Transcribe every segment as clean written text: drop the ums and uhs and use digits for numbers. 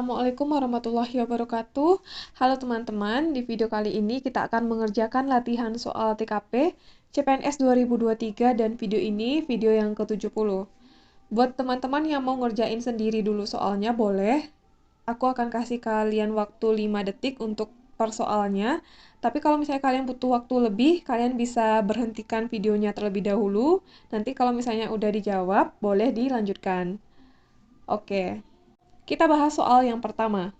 Assalamualaikum warahmatullahi wabarakatuh. Halo teman-teman, di video kali ini kita akan mengerjakan latihan soal TKP CPNS 2023 dan video ini video yang ke-70. Buat teman-teman yang mau ngerjain sendiri dulu soalnya boleh. Aku akan kasih kalian waktu 5 detik untuk per soalnya. Tapi kalau misalnya kalian butuh waktu lebih, kalian bisa berhentikan videonya terlebih dahulu. Nanti kalau misalnya udah dijawab, boleh dilanjutkan. Oke. Kita bahas soal yang pertama.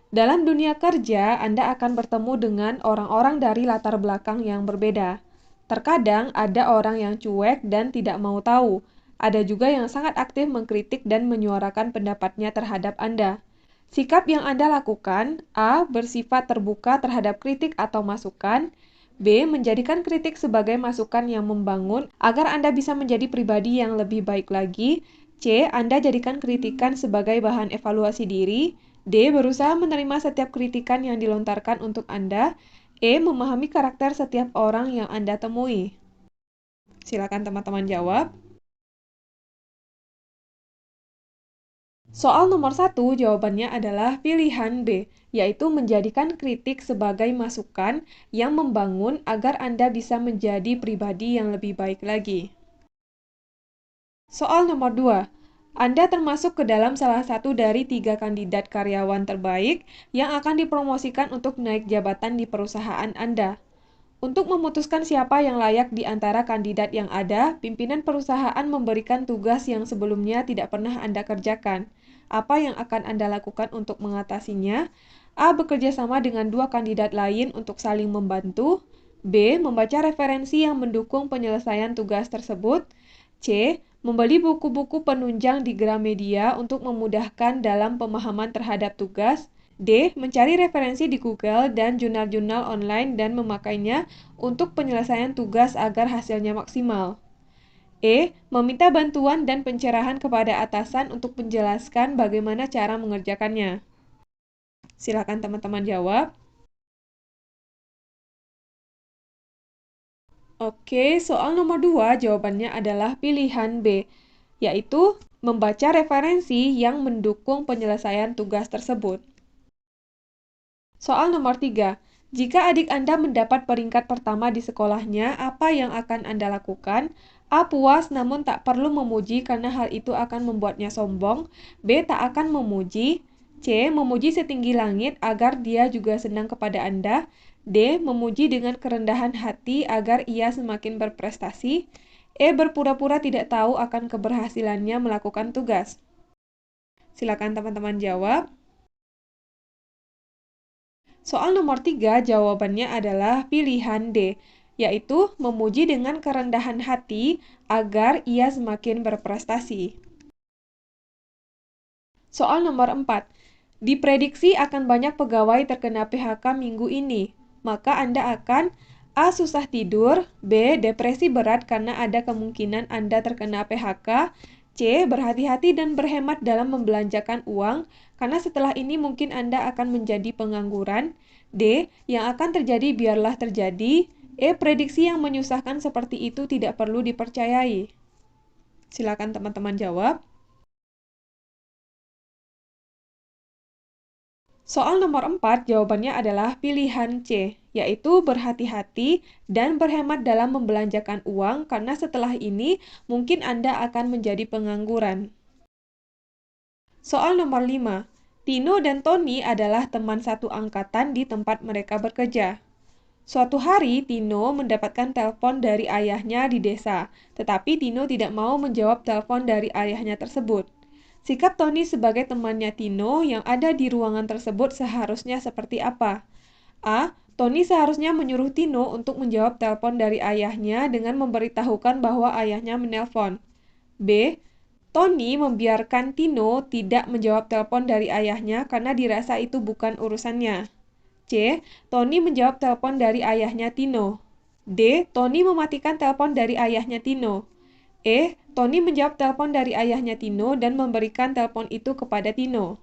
Dalam dunia kerja, Anda akan bertemu dengan orang-orang dari latar belakang yang berbeda. Terkadang ada orang yang cuek dan tidak mau tahu. Ada juga yang sangat aktif mengkritik dan menyuarakan pendapatnya terhadap Anda. Sikap yang Anda lakukan: A. Bersifat terbuka terhadap kritik atau masukan. B. Menjadikan kritik sebagai masukan yang membangun agar Anda bisa menjadi pribadi yang lebih baik lagi. C. Anda jadikan kritikan sebagai bahan evaluasi diri. D. Berusaha menerima setiap kritikan yang dilontarkan untuk Anda. E. Memahami karakter setiap orang yang Anda temui. Silakan teman-teman jawab. Soal nomor 1, jawabannya adalah pilihan B, yaitu menjadikan kritik sebagai masukan yang membangun agar Anda bisa menjadi pribadi yang lebih baik lagi. Soal nomor 2, Anda termasuk ke dalam salah satu dari 3 kandidat karyawan terbaik yang akan dipromosikan untuk naik jabatan di perusahaan Anda. Untuk memutuskan siapa yang layak di antara kandidat yang ada, pimpinan perusahaan memberikan tugas yang sebelumnya tidak pernah Anda kerjakan. Apa yang akan Anda lakukan untuk mengatasinya? A. Bekerja sama dengan 2 kandidat lain untuk saling membantu. B. Membaca referensi yang mendukung penyelesaian tugas tersebut. C. Membeli buku-buku penunjang di Gramedia untuk memudahkan dalam pemahaman terhadap tugas. D. Mencari referensi di Google dan jurnal-jurnal online dan memakainya untuk penyelesaian tugas agar hasilnya maksimal. E. Meminta bantuan dan pencerahan kepada atasan untuk menjelaskan bagaimana cara mengerjakannya. Silakan teman-teman jawab. Oke, soal nomor 2 jawabannya adalah pilihan B, yaitu membaca referensi yang mendukung penyelesaian tugas tersebut. Soal nomor 3, jika adik Anda mendapat peringkat pertama di sekolahnya, apa yang akan Anda lakukan? A. Puas namun tak perlu memuji karena hal itu akan membuatnya sombong. B. Tak akan memuji. C. Memuji setinggi langit agar dia juga senang kepada Anda. D. Memuji dengan kerendahan hati agar ia semakin berprestasi. E. Berpura-pura tidak tahu akan keberhasilannya melakukan tugas. Silakan teman-teman jawab. Soal nomor 3 jawabannya adalah pilihan D, yaitu memuji dengan kerendahan hati agar ia semakin berprestasi. Soal nomor 4, diprediksi akan banyak pegawai terkena PHK minggu ini, maka Anda akan A. Susah tidur. B. Depresi berat karena ada kemungkinan Anda terkena PHK. C. Berhati-hati dan berhemat dalam membelanjakan uang, karena setelah ini mungkin Anda akan menjadi pengangguran. D. Yang akan terjadi biarlah terjadi. E. Prediksi yang menyusahkan seperti itu tidak perlu dipercayai. Silakan teman-teman jawab. Soal nomor 4, jawabannya adalah pilihan C, yaitu berhati-hati dan berhemat dalam membelanjakan uang karena setelah ini mungkin Anda akan menjadi pengangguran. Soal nomor 5, Tino dan Tony adalah teman satu angkatan di tempat mereka bekerja. Suatu hari, Tino mendapatkan telepon dari ayahnya di desa, tetapi Tino tidak mau menjawab telepon dari ayahnya tersebut. Sikap Tony sebagai temannya Tino yang ada di ruangan tersebut seharusnya seperti apa? A. Tony seharusnya menyuruh Tino untuk menjawab telepon dari ayahnya dengan memberitahukan bahwa ayahnya menelpon. B. Tony membiarkan Tino tidak menjawab telepon dari ayahnya karena dirasa itu bukan urusannya. C. Tony menjawab telepon dari ayahnya Tino. D. Tony mematikan telepon dari ayahnya Tino. E. Tony menjawab telepon dari ayahnya Tino dan memberikan telepon itu kepada Tino.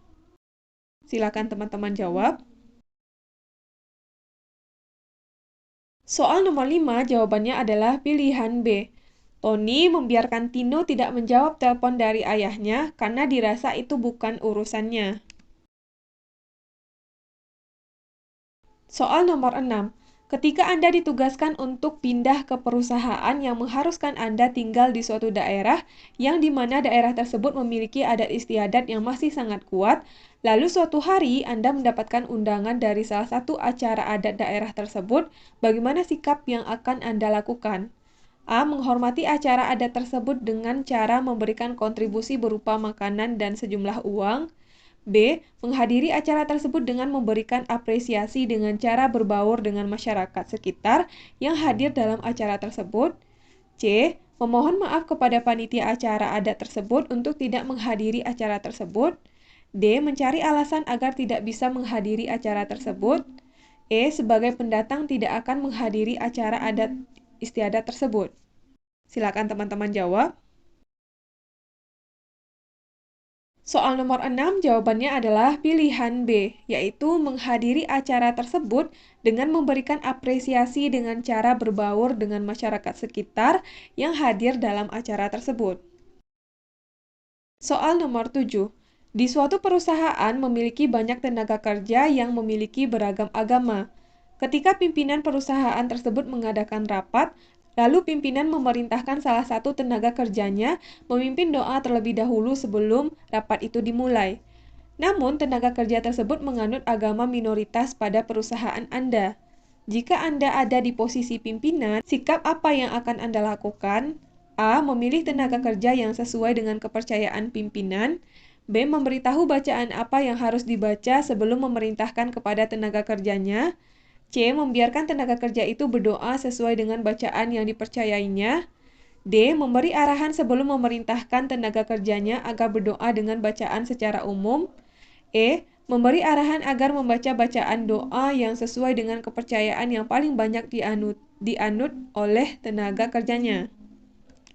Silakan teman-teman jawab. Soal nomor 5, jawabannya adalah pilihan B. Tony membiarkan Tino tidak menjawab telepon dari ayahnya karena dirasa itu bukan urusannya. Soal nomor 6. Ketika Anda ditugaskan untuk pindah ke perusahaan yang mengharuskan Anda tinggal di suatu daerah yang di mana daerah tersebut memiliki adat istiadat yang masih sangat kuat, lalu suatu hari Anda mendapatkan undangan dari salah satu acara adat daerah tersebut, bagaimana sikap yang akan Anda lakukan? A. Menghormati acara adat tersebut dengan cara memberikan kontribusi berupa makanan dan sejumlah uang. B. Menghadiri acara tersebut dengan memberikan apresiasi dengan cara berbaur dengan masyarakat sekitar yang hadir dalam acara tersebut. C. Memohon maaf kepada panitia acara adat tersebut untuk tidak menghadiri acara tersebut. D. Mencari alasan agar tidak bisa menghadiri acara tersebut. E. Sebagai pendatang tidak akan menghadiri acara adat istiadat tersebut. Silakan teman-teman jawab. Soal nomor 6, jawabannya adalah pilihan B, yaitu menghadiri acara tersebut dengan memberikan apresiasi dengan cara berbaur dengan masyarakat sekitar yang hadir dalam acara tersebut. Soal nomor 7. Di suatu perusahaan memiliki banyak tenaga kerja yang memiliki beragam agama. Ketika pimpinan perusahaan tersebut mengadakan rapat, lalu pimpinan memerintahkan salah satu tenaga kerjanya memimpin doa terlebih dahulu sebelum rapat itu dimulai. Namun, tenaga kerja tersebut menganut agama minoritas pada perusahaan Anda. Jika Anda ada di posisi pimpinan, sikap apa yang akan Anda lakukan? A. Memilih tenaga kerja yang sesuai dengan kepercayaan pimpinan. B. Memberitahu bacaan apa yang harus dibaca sebelum memerintahkan kepada tenaga kerjanya. C. Membiarkan tenaga kerja itu berdoa sesuai dengan bacaan yang dipercayainya. D. Memberi arahan sebelum memerintahkan tenaga kerjanya agar berdoa dengan bacaan secara umum. E. Memberi arahan agar membaca bacaan doa yang sesuai dengan kepercayaan yang paling banyak dianut oleh tenaga kerjanya.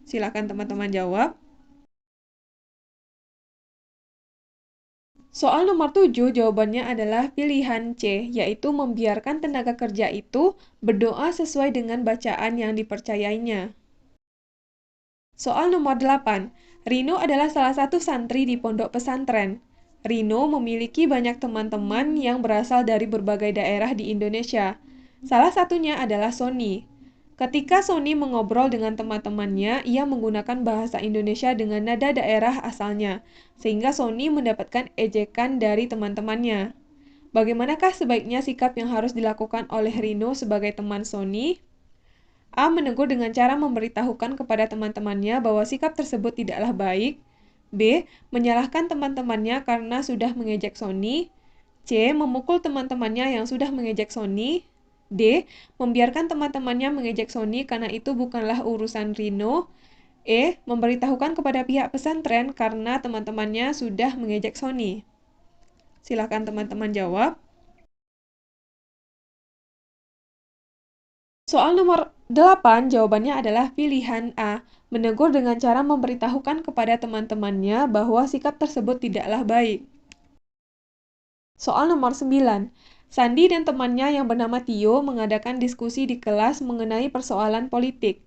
Silakan teman-teman jawab. Soal nomor 7, jawabannya adalah pilihan C, yaitu membiarkan tenaga kerja itu berdoa sesuai dengan bacaan yang dipercayainya. Soal nomor 8, Rino adalah salah satu santri di pondok pesantren. Rino memiliki banyak teman-teman yang berasal dari berbagai daerah di Indonesia. Salah satunya adalah Sony. Ketika Sony mengobrol dengan teman-temannya, ia menggunakan bahasa Indonesia dengan nada daerah asalnya, sehingga Sony mendapatkan ejekan dari teman-temannya. Bagaimanakah sebaiknya sikap yang harus dilakukan oleh Rino sebagai teman Sony? A. Menegur dengan cara memberitahukan kepada teman-temannya bahwa sikap tersebut tidaklah baik. B. Menyalahkan teman-temannya karena sudah mengejek Sony. C. Memukul teman-temannya yang sudah mengejek Sony. D. Membiarkan teman-temannya mengejek Sony karena itu bukanlah urusan Rino. E. Memberitahukan kepada pihak pesantren karena teman-temannya sudah mengejek Sony. Silakan teman-teman jawab. Soal nomor 8, jawabannya adalah pilihan A. Menegur dengan cara memberitahukan kepada teman-temannya bahwa sikap tersebut tidaklah baik. Soal nomor 9. Sandi dan temannya yang bernama Tio mengadakan diskusi di kelas mengenai persoalan politik.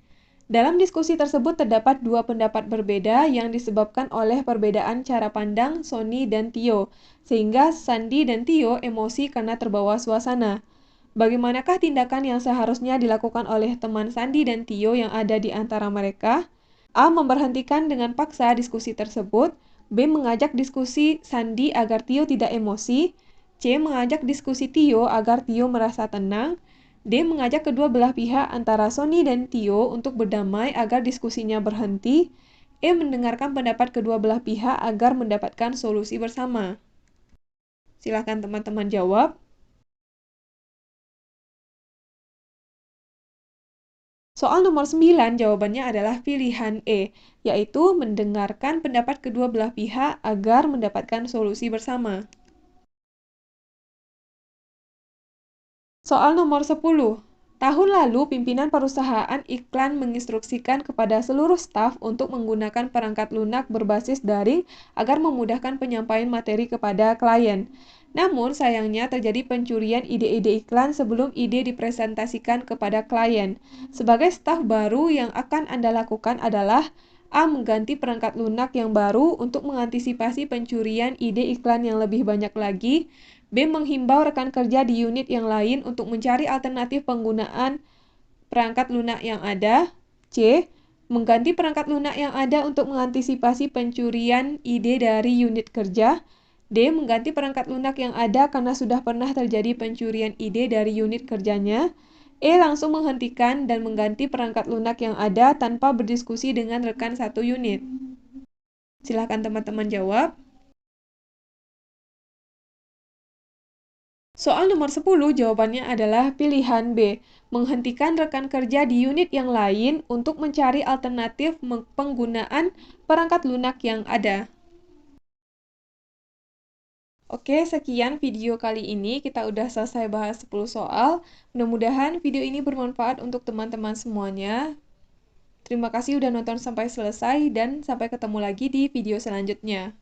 Dalam diskusi tersebut terdapat dua pendapat berbeda yang disebabkan oleh perbedaan cara pandang Sony dan Tio, sehingga Sandi dan Tio emosi karena terbawa suasana. Bagaimanakah tindakan yang seharusnya dilakukan oleh teman Sandi dan Tio yang ada di antara mereka? A. Memberhentikan dengan paksa diskusi tersebut. B. Mengajak diskusi Sandi agar Tio tidak emosi. C. Mengajak diskusi Tio agar Tio merasa tenang. D. Mengajak kedua belah pihak antara Sony dan Tio untuk berdamai agar diskusinya berhenti. E. Mendengarkan pendapat kedua belah pihak agar mendapatkan solusi bersama. Silakan teman-teman jawab. Soal nomor 9, jawabannya adalah pilihan E, yaitu mendengarkan pendapat kedua belah pihak agar mendapatkan solusi bersama. Soal nomor 10. Tahun lalu, pimpinan perusahaan iklan menginstruksikan kepada seluruh staf untuk menggunakan perangkat lunak berbasis daring agar memudahkan penyampaian materi kepada klien. Namun, sayangnya terjadi pencurian ide-ide iklan sebelum ide dipresentasikan kepada klien. Sebagai staf baru yang akan Anda lakukan adalah A. Mengganti perangkat lunak yang baru untuk mengantisipasi pencurian ide iklan yang lebih banyak lagi. B. Menghimbau rekan kerja di unit yang lain untuk mencari alternatif penggunaan perangkat lunak yang ada. C. Mengganti perangkat lunak yang ada untuk mengantisipasi pencurian ide dari unit kerja. D. Mengganti perangkat lunak yang ada karena sudah pernah terjadi pencurian ide dari unit kerjanya. E. Langsung menghentikan dan mengganti perangkat lunak yang ada tanpa berdiskusi dengan rekan satu unit. Silahkan teman-teman jawab. Soal nomor 10 jawabannya adalah pilihan B. Menghentikan rekan kerja di unit yang lain untuk mencari alternatif penggunaan perangkat lunak yang ada. Oke, sekian video kali ini. Kita udah selesai bahas 10 soal. Mudah-mudahan video ini bermanfaat untuk teman-teman semuanya. Terima kasih udah nonton sampai selesai dan sampai ketemu lagi di video selanjutnya.